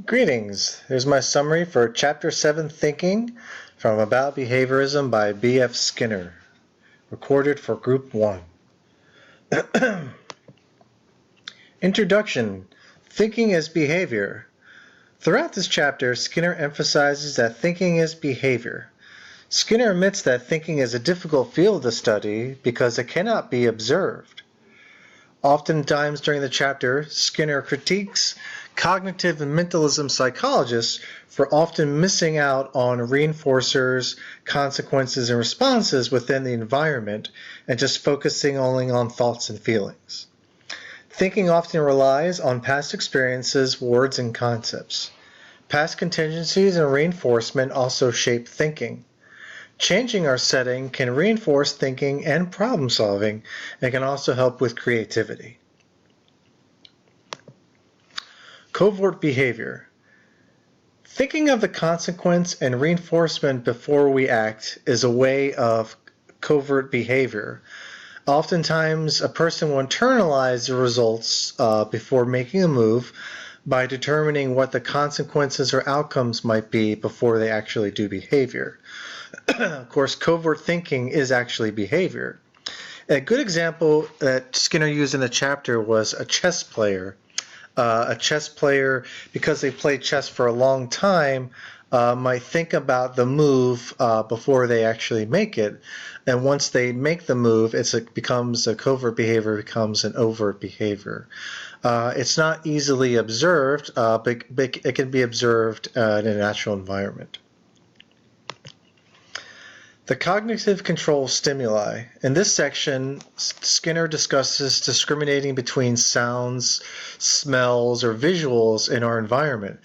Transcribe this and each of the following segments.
Greetings. Here's my summary for Chapter 7 Thinking from About Behaviorism by B.F. Skinner, recorded for Group 1. Introduction: Thinking as Behavior. Throughout this chapter, Skinner emphasizes that thinking is behavior. Skinner admits that thinking is a difficult field to study because it cannot be observed. Oftentimes during the chapter, Skinner critiques cognitive and mentalism psychologists for often missing out on reinforcers, consequences, and responses within the environment and just focusing only on thoughts and feelings. Thinking often relies on past experiences, words, and concepts. Past contingencies and reinforcement also shape thinking. Changing our setting can reinforce thinking and problem solving and can also help with creativity. Covert behavior. Thinking of the consequence and reinforcement before we act is a way of covert behavior. Oftentimes, a person will internalize the results before making a move by determining what the consequences or outcomes might be before they actually do behavior. Of course, covert thinking is actually behavior. A good example that Skinner used in the chapter was a chess player. A chess player, because they played chess for a long time, might think about the move before they actually make it. And once they make the move, it becomes a covert behavior, becomes an overt behavior. It's not easily observed, but it can be observed in a natural environment. The cognitive control stimuli. In this section, Skinner discusses discriminating between sounds, smells, or visuals in our environment.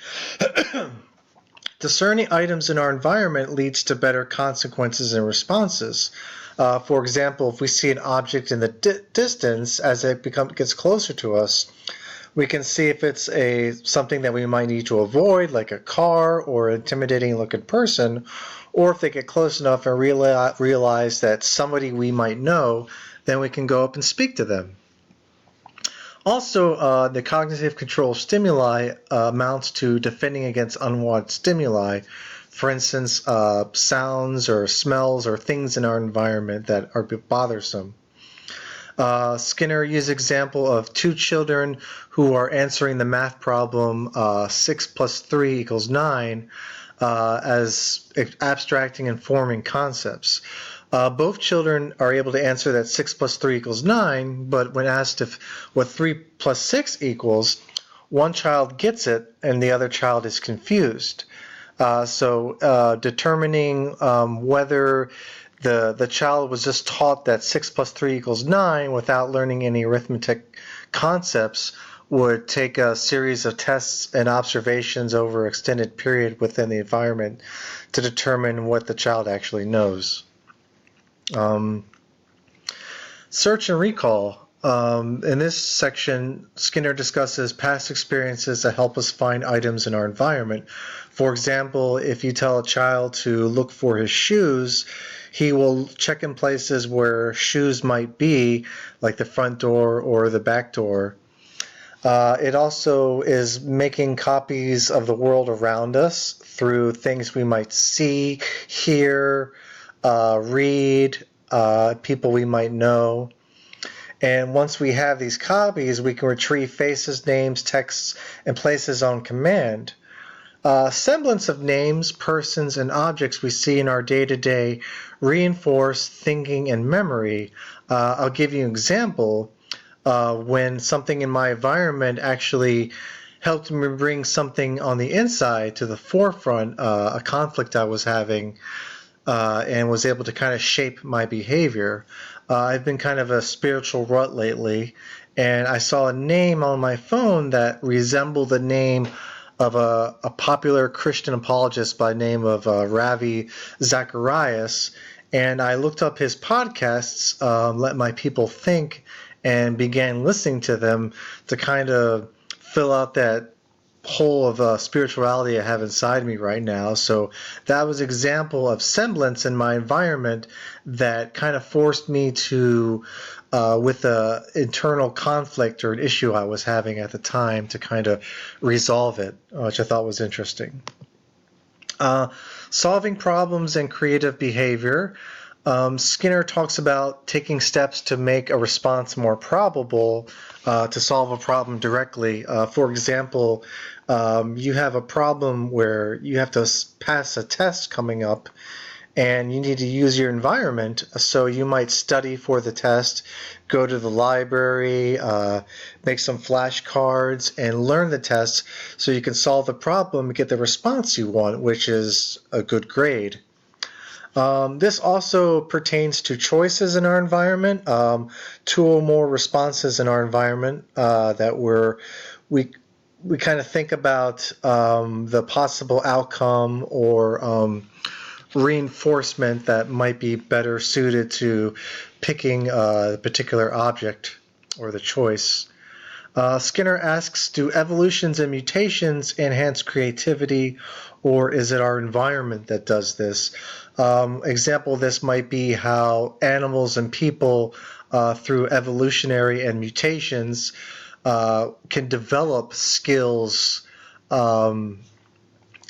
Discerning items in our environment leads to better consequences and responses. For example, if we see an object in the distance, as it gets closer to us, we can see if it's something that we might need to avoid, like a car or an intimidating looking person, or if they get close enough and realize that somebody we might know, then we can go up and speak to them. Also, the cognitive control stimuli amounts to defending against unwanted stimuli. For instance, sounds or smells or things in our environment that are bothersome. Skinner used an example of two children who are answering the math problem 6 plus 3 equals 9 as abstracting and forming concepts. Both children are able to answer that 6 plus 3 equals 9, but when asked what 3 plus 6 equals, one child gets it and the other child is confused. So determining whether the child was just taught that 6 plus 3 equals 9 without learning any arithmetic concepts would take a series of tests and observations over an extended period within the environment to determine what the child actually knows. Search and recall. In this section, Skinner discusses past experiences that help us find items in our environment. For example, if you tell a child to look for his shoes, he will check in places where shoes might be, like the front door or the back door. It also is making copies of the world around us through things we might see, hear, read, people we might know. And once we have these copies, we can retrieve faces, names, texts, and places on command. Semblance of names, persons, and objects we see in our day-to-day reinforce thinking and memory. I'll give you an example. When something in my environment actually helped me bring something on the inside to the forefront, a conflict I was having, and was able to kind of shape my behavior. I've been kind of a spiritual rut lately, and I saw a name on my phone that resembled the name of a popular Christian apologist by the name of Ravi Zacharias, and I looked up his podcasts, Let My People Think, and began listening to them to kind of fill out that hole of spirituality I have inside me right now. So that was an example of semblance in my environment that kind of forced me to, with the internal conflict or an issue I was having at the time, to kind of resolve it, which I thought was interesting. Solving problems and creative behavior. Skinner talks about taking steps to make a response more probable to solve a problem directly. For example, you have a problem where you have to pass a test coming up and you need to use your environment, so you might study for the test, go to the library, make some flashcards, and learn the test so you can solve the problem and get the response you want, which is a good grade. This also pertains to choices in our environment. Two or more responses in our environment that we kind of think about the possible outcome or reinforcement that might be better suited to picking a particular object or the choice. Skinner asks, do evolutions and mutations enhance creativity, or is it our environment that does this? Example of this might be how animals and people, through evolutionary and mutations, can develop skills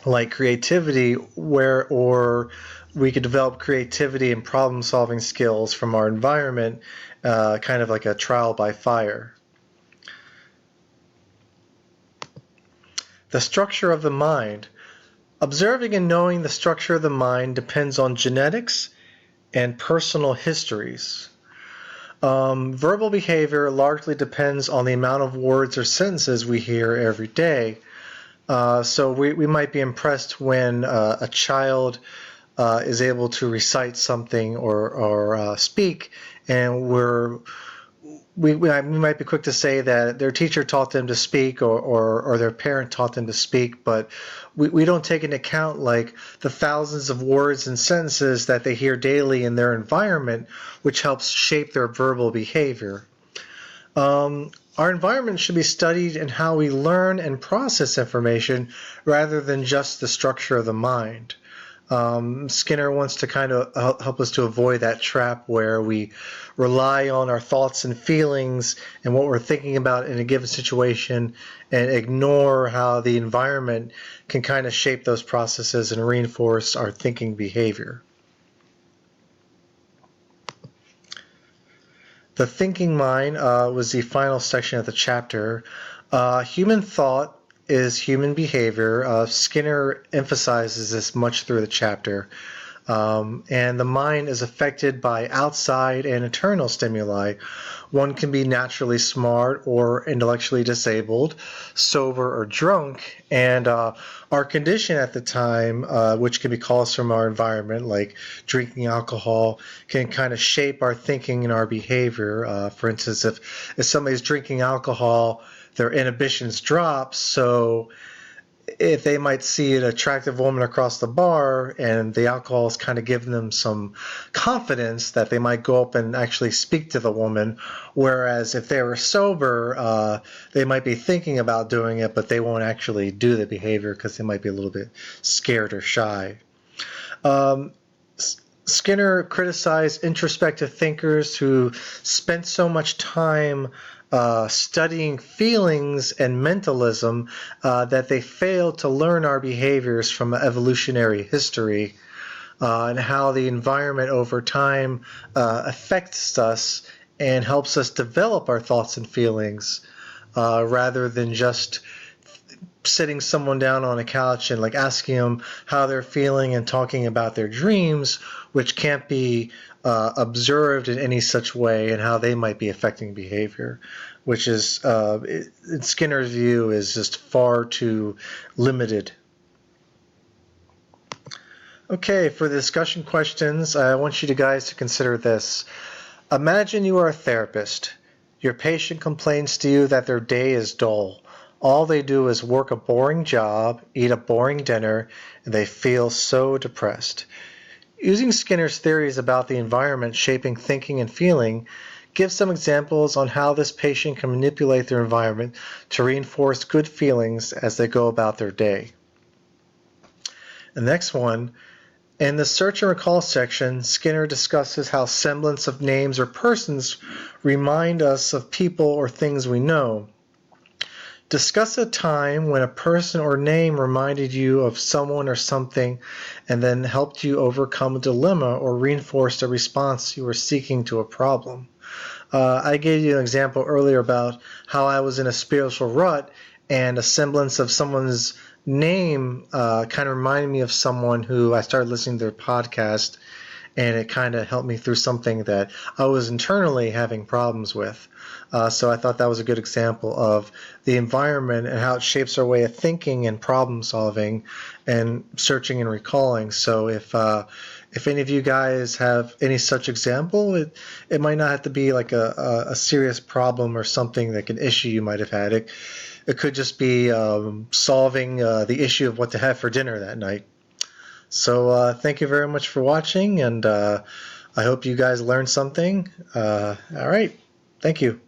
like creativity, or we could develop creativity and problem-solving skills from our environment, kind of like a trial by fire. The structure of the mind. Observing and knowing the structure of the mind depends on genetics and personal histories. Verbal behavior largely depends on the amount of words or sentences we hear every day. So we might be impressed when a child is able to recite something or speak, and we might be quick to say that their teacher taught them to speak or their parent taught them to speak, but we don't take into account like the thousands of words and sentences that they hear daily in their environment, which helps shape their verbal behavior. Our environment should be studied in how we learn and process information rather than just the structure of the mind. Skinner wants to kind of help us to avoid that trap where we rely on our thoughts and feelings and what we're thinking about in a given situation and ignore how the environment can kind of shape those processes and reinforce our thinking behavior. The thinking mind was the final section of the chapter. Human thought is human behavior. Skinner emphasizes this much through the chapter. And the mind is affected by outside and internal stimuli. One can be naturally smart or intellectually disabled, sober or drunk, and our condition at the time, which can be caused from our environment, like drinking alcohol, can kind of shape our thinking and our behavior. For instance, if somebody's drinking alcohol, their inhibitions drop, so if they might see an attractive woman across the bar and the alcohol is kind of giving them some confidence that they might go up and actually speak to the woman, whereas if they were sober, they might be thinking about doing it, but they won't actually do the behavior because they might be a little bit scared or shy. Skinner criticized introspective thinkers who spent so much time studying feelings and mentalism that they failed to learn our behaviors from evolutionary history and how the environment over time affects us and helps us develop our thoughts and feelings rather than just sitting someone down on a couch and like asking them how they're feeling and talking about their dreams, which can't be observed in any such way, and how they might be affecting behavior, which is, in Skinner's view, is just far too limited. Okay, for the discussion questions, I want you guys to consider this. Imagine you are a therapist. Your patient complains to you that their day is dull. All they do is work a boring job, eat a boring dinner, and they feel so depressed. Using Skinner's theories about the environment shaping thinking and feeling, Give some examples on how this patient can manipulate their environment to reinforce good feelings as they go about their day. The next one, in the search and recall section, Skinner discusses how semblance of names or persons remind us of people or things we know. Discuss a time when a person or name reminded you of someone or something and then helped you overcome a dilemma or reinforced a response you were seeking to a problem. I gave you an example earlier about how I was in a spiritual rut and a semblance of someone's name kind of reminded me of someone who I started listening to their podcast, and it kind of helped me through something that I was internally having problems with. So I thought that was a good example of the environment and how it shapes our way of thinking and problem solving and searching and recalling. So if any of you guys have any such example, it might not have to be like a serious problem or something like an issue you might have had. It could just be solving the issue of what to have for dinner that night. So thank you very much for watching, and I hope you guys learned something. All right. Thank you.